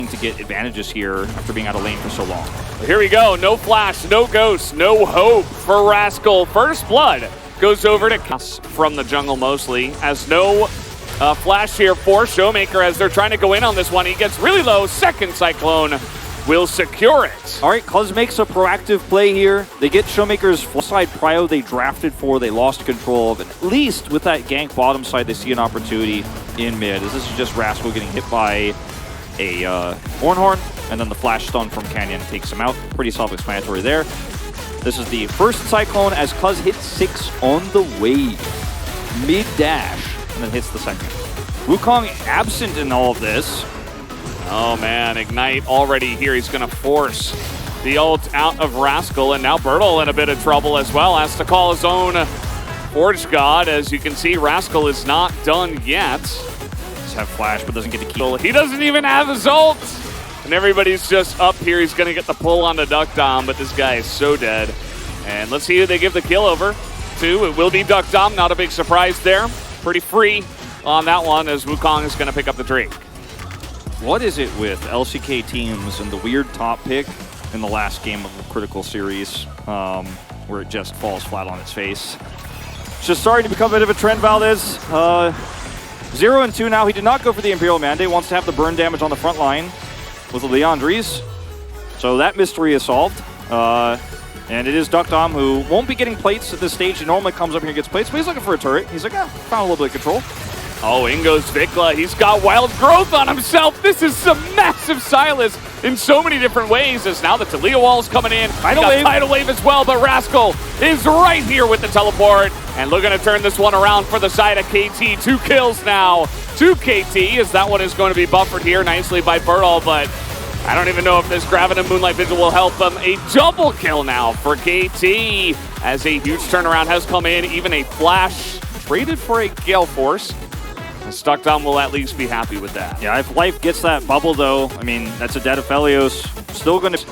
to get advantages here after being out of lane for so long. Here we go. No flash, no ghost, no hope for Rascal. First blood goes over to Cass from the jungle mostly, as no flash here for Showmaker as they're trying to go in on this one. He gets really low. Second Cyclone will secure it. All right, Cuz makes a proactive play here. They get Showmaker's full side prio they drafted for, they lost control of. And at least with that gank bottom side, they see an opportunity in mid. As this is just Rascal getting hit by a Horn, and then the flash stun from Canyon takes him out. Pretty self-explanatory there. This is the first Cyclone as Cuz hits 6 on the wave. Mid-dash, and then hits the second. Wukong absent in all of this. Oh man, Ignite already here. He's going to force the ult out of Rascal, and now Bertle in a bit of trouble as well. Has to call his own Forge God. As you can see, Rascal is not done yet. Does have flash, but doesn't get to keep. He doesn't even have his ult. And everybody's just up here. He's going to get the pull onto Duck Dom, but this guy is so dead. And let's see who they give the kill over to. It will be Duck Dom. Not a big surprise there. Pretty free on that one as Wukong is going to pick up the Drake. What is it with LCK teams and the weird top pick in the last game of the Critical Series where it just falls flat on its face? It's just starting to become a bit of a trend, Valdez. 0-2 now. He did not go for the Imperial Mandate. Wants to have the burn damage on the front line with the Leandries. So that mystery is solved. And it is Duck Dom who won't be getting plates at this stage. He normally comes up here and gets plates, but he's looking for a turret. He's like, found a little bit of control. Oh, in goes Vikla. He's got wild growth on himself. This is some massive Silas in so many different ways. As now the Talia wall's coming in. Tidal wave as well, but Rascal is right here with the teleport. And looking to turn this one around for the side of KT. 2 kills now to KT, as that one is going to be buffered here nicely by Bertle, but I don't even know if this Graviton Moonlight Vigil will help them. A double kill now for KT, as a huge turnaround has come in. Even a flash traded for a Gale Force. Duck Dom will at least be happy with that. Yeah, if Life gets that bubble, though, I mean, that's a dead Aphelios. Still going to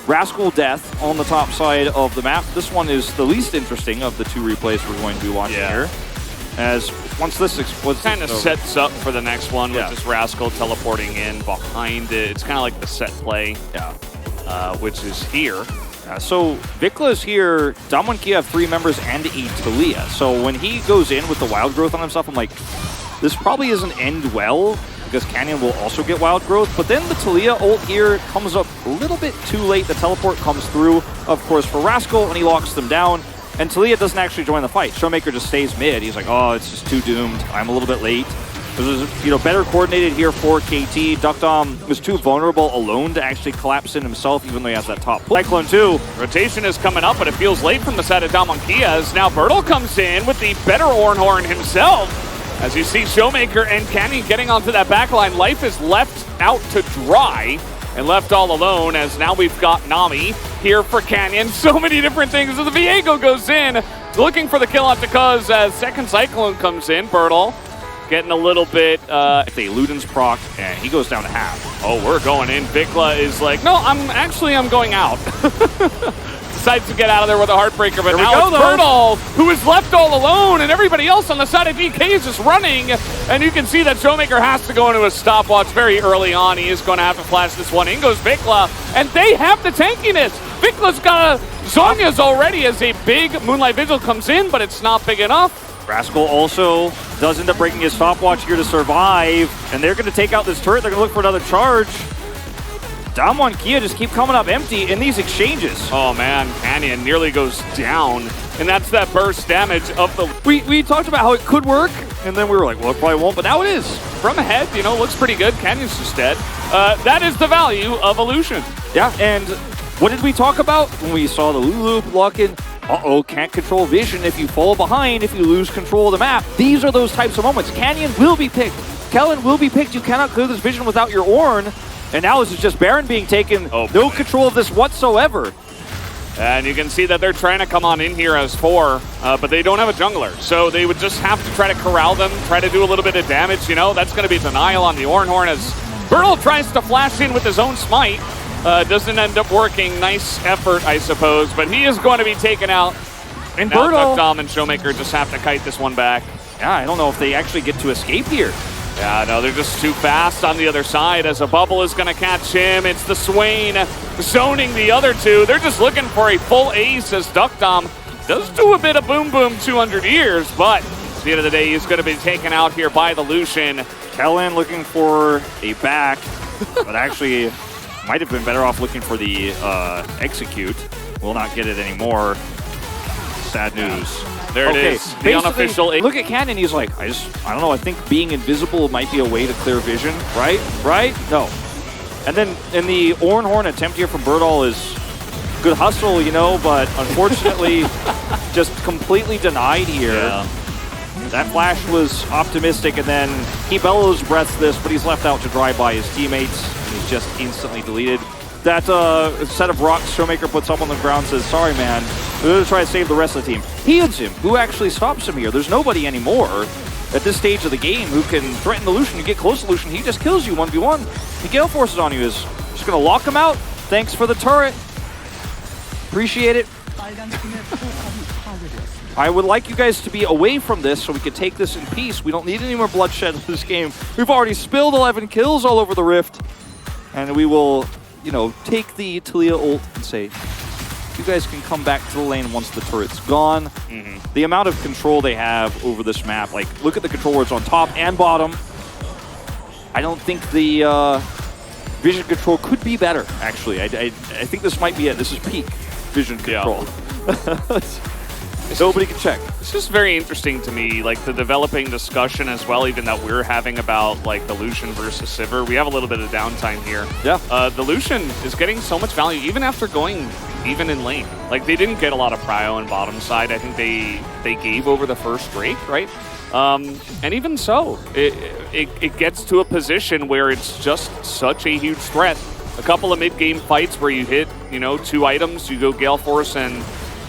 Rascal death on the top side of the map. This one is the least interesting of the 2 replays we're going to be watching here. As once this explodes, kind of sets up for the next one with this Rascal teleporting in behind it. It's kind of like the set play, which is here. So Vikla is here. Damwon Kia have 3 members and a Talia. So when he goes in with the wild growth on himself, I'm like, this probably doesn't end well, because Canyon will also get wild growth. But then the Talia ult here comes up a little bit too late. The teleport comes through, of course, for Rascal, and he locks them down. And Talia doesn't actually join the fight. Showmaker just stays mid. He's like, oh, it's just too doomed. I'm a little bit late. This was, better coordinated here for KT. Duck Dom was too vulnerable alone to actually collapse in himself, even though he has that top pull. Cyclone 2. Rotation is coming up, but it feels late from the side of Damwon Kia, as now Bertle comes in with the better Ornhorn himself. As you see Showmaker and Canyon getting onto that backline, Life is left out to dry and left all alone, as now we've got Nami here for Canyon. So many different things as the Viego goes in, looking for the kill onto Cuz as second Cyclone comes in. Bertle getting a little bit, if they Luden's proc, and he goes down to half. Oh, we're going in. Vikla is like, no, I'm going out. Decides to get out of there with a Heartbreaker, but now it's Bertle who is left all alone, and everybody else on the side of DK is just running, and you can see that Showmaker has to go into a stopwatch very early on. He is going to have to flash this one. In goes Vikla, and they have the tankiness. Vikla's got a Zonya's already as a big Moonlight Vigil comes in, but it's not big enough. Rascal also does end up breaking his stopwatch here to survive, and they're going to take out this turret. They're going to look for another charge. Damwon Kia just keep coming up empty in these exchanges. Oh man, Canyon nearly goes down, and that's that burst damage of the... We talked about how it could work, and then we were like, well, it probably won't, but now it is. From ahead, looks pretty good. Canyon's just dead. That is the value of Illusion. Yeah, and what did we talk about when we saw the Lulu lock in? Uh-oh, can't control vision if you fall behind, if you lose control of the map. These are those types of moments. Canyon will be picked. Kellen will be picked. You cannot clear this vision without your Ornn. And now this is just Baron being taken. No control of this whatsoever. And you can see that they're trying to come on in here as 4, but they don't have a jungler. So they would just have to try to corral them, try to do a little bit of damage. That's going to be denial on the Ornhorn as Bertle tries to flash in with his own smite. Doesn't end up working. Nice effort, I suppose, but he is going to be taken out. And now Duck Dom and Showmaker just have to kite this one back. Yeah, I don't know if they actually get to escape here. Yeah, no, they're just too fast on the other side as a bubble is going to catch him. It's the Swain zoning the other two. They're just looking for a full ace as Duckdom does do a bit of boom boom 200 years, but at the end of the day, he's going to be taken out here by the Lucian. Kellen looking for a back, but actually might have been better off looking for the execute. Will not get it anymore. Sad news. There it is, the unofficial. Look at Canyon, he's like, I don't know, I think being invisible might be a way to clear vision, right? Right? No. And then in the Orenhorn attempt here from Birdall is good hustle, you know, but unfortunately just completely denied here. Yeah. That flash was optimistic, and then he bellows breaths this, but he's left out to dry by his teammates. He's just instantly deleted. That set of rocks Showmaker puts up on the ground says, sorry, man. We're going to try to save the rest of the team. He hits him. Who actually stops him here? There's nobody anymore at this stage of the game who can threaten the Lucian. You get close to Lucian, he just kills you 1v1. The Gale Forces on you is just going to lock him out. Thanks for the turret. Appreciate it. I would like you guys to be away from this so we can take this in peace. We don't need any more bloodshed in this game. We've already spilled 11 kills all over the Rift. And we will, you know, take the Taliyah ult and say, you guys can come back to the lane once the turret's gone. The amount of control they have over this map, like, look at the controllers on top and bottom. I don't think the vision control could be better, actually. I think this might be it. This is peak vision control. Yeah. Nobody can check. It's just very interesting to me, like the developing discussion as well, even that we're having about like the Lucian versus Sivir. We have a little bit of downtime here. Yeah. The Lucian is getting so much value even after going even in lane. Like they didn't get a lot of prio on bottom side. I think they gave over the first Drake, right? And even so, it gets to a position where it's just such a huge threat. A couple of mid-game fights where you hit, you know, 2 items, you go Gale Force and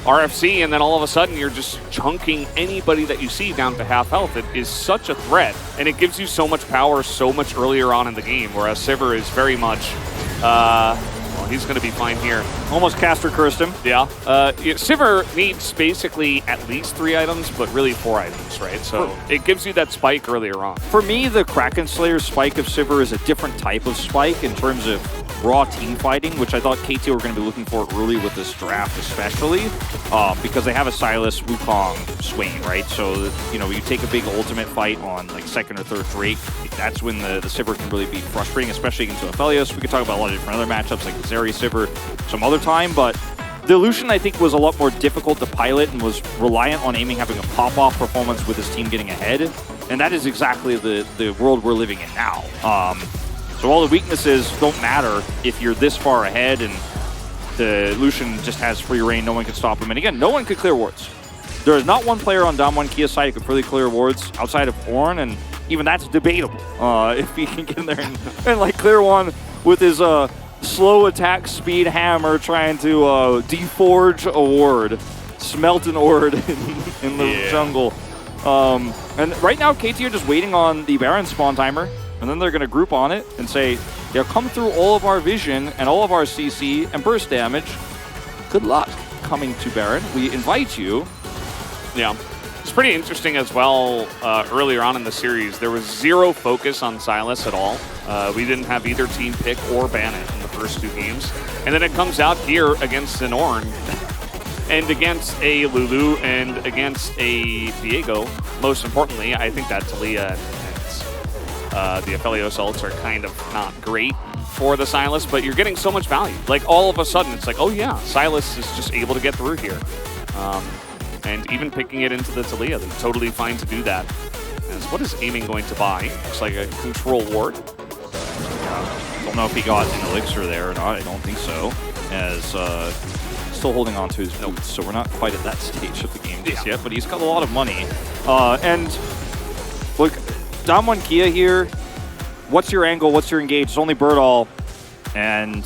RFC, and then all of a sudden you're just chunking anybody that you see down to half health. It is such a threat, and it gives you so much power so much earlier on in the game, whereas Sivir is very much, well, he's going to be fine here. Almost caster cursed him. Yeah. Sivir needs basically at least 3 items, but really 4 items, right? So it gives you that spike earlier on. For me, the Kraken Slayer spike of Sivir is a different type of spike in terms of raw team fighting, which I thought KT were going to be looking for early with this draft, especially because they have a Sylas, Wukong, Swain, right? So, you know, you take a big ultimate fight on like 2nd or 3rd Drake, that's when the Sivir can really be frustrating, especially against Aphelios. We could talk about a lot of different other matchups like Zeri, Sivir, some other time, but the Lucian, I think, was a lot more difficult to pilot and was reliant on Aiming having a pop-off performance with his team getting ahead, and that is exactly the world we're living in now. So all the weaknesses don't matter if you're this far ahead and the Lucian just has free reign, no one can stop him. And again, no one could clear wards. There is not one player on Damwon Kia's side who could really clear wards outside of Ornn, and even that's debatable if he can get in there and like clear one with his slow attack speed hammer trying to deforge a ward, smelt an ward in the jungle. And right now, KT are just waiting on the Baron spawn timer. And then they're going to group on it and say, yeah, come through all of our vision and all of our CC and burst damage. Good luck coming to Baron. We invite you. Yeah. It's pretty interesting as well. Earlier on in the series, there was 0 focus on Sylas at all. We didn't have either team pick or ban it in the first 2 games. And then it comes out here against an Ornn and against a Lulu and against a Viego. Most importantly, I think that Taliyah the Aphelios ults are kind of not great for the Sylas, but you're getting so much value. Like, all of a sudden, it's like, oh yeah, Sylas is just able to get through here. And even picking it into the Taliyah, they're totally fine to do that. As what is Aiming going to buy? Looks like a control ward. Don't know if he got an elixir there or not. I don't think so. As still holding on to his boots, so we're not quite at that stage of the game just yet, but he's got a lot of money. And look, Damwon Kia here, what's your angle, what's your engage? It's only Birdall, and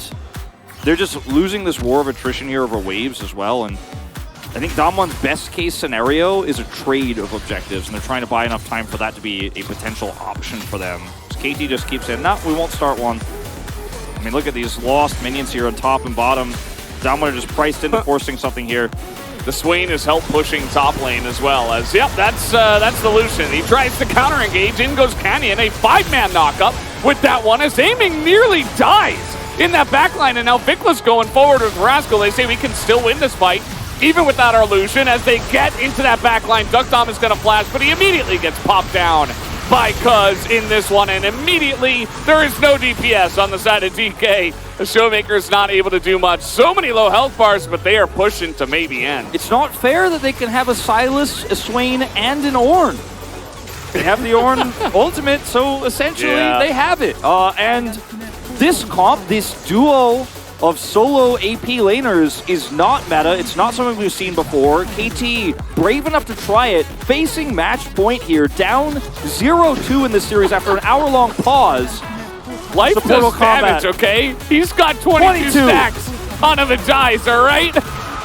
they're just losing this war of attrition here over waves as well, and I think Damwon's best case scenario is a trade of objectives, and they're trying to buy enough time for that to be a potential option for them. KT just keeps saying, nah, we won't start one. I mean, look at these lost minions here on top and bottom. Damwon are just priced into forcing something here. The Swain is help pushing top lane as well as, yep, that's the Lucian. He tries to counter engage, in goes Canyon, a 5-man knockup with that one as aiming nearly dies in that backline, and now Vicla's going forward with Rascal. They say we can still win this fight, even without our Lucian, as they get into that backline. Duck Dom is gonna flash, but he immediately gets popped down by Cuz in this one, and immediately there is no DPS on the side of DK. The Showmaker is not able to do much. So many low health bars, but they are pushing to maybe end. It's not fair that they can have a Sylas, a Swain, and an Ornn. They have the Ornn ultimate, so essentially they have it. And this comp, this duo of solo AP laners is not meta. It's not something we've seen before. KT, brave enough to try it, facing match point here, down 0-2 in this series after an hour-long pause. Life does damage, okay? He's got 22 stacks on him and dies, all right?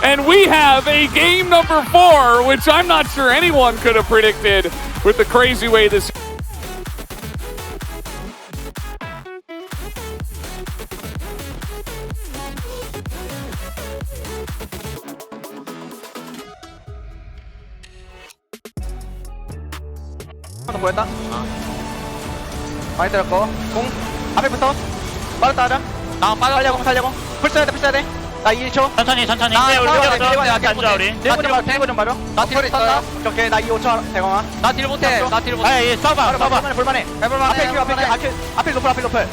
And we have a game number 4, which I'm not sure anyone could have predicted with the crazy way this... 보였다. 많이 때렸고 공 앞에부터 빠르다 하자. 나 살려고 풀 써야 돼. 나 1초. 천천히. 나 딜보 좀 봐줘. 나 딜 못한다. 오케이, 나 2-5초 대광아. 나 딜 못해. 에이 써봐. 볼만해. 앞에 높을.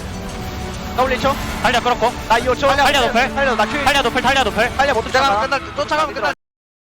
나 올리 1초. 탈려 끌었고 나 2-5초. 탈려 높을. 탈려 나 큐. 탈려 높을. 탈려 못 쫓아가면 끝나.